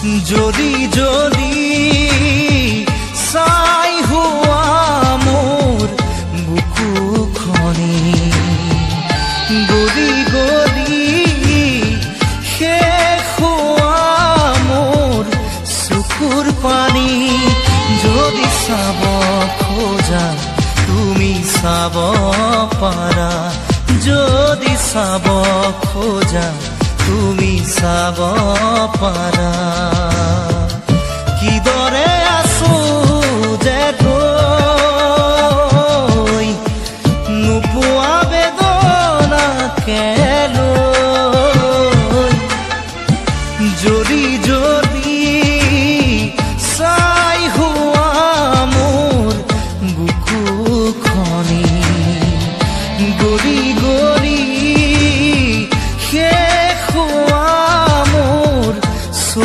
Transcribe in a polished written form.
যদি যদি চাই হোৱা মোৰ বুকুখনি গলি গলি শেষ হোৱা মোৰ চকুৰ পানী যদি চাব খোজা তুমি চাব পাৰা যদি চাব খোজা তুমি চাব পাৰা কিদৰে আছো যে গৈ নোপোৱা বেদনাকে লৈ যদি যদি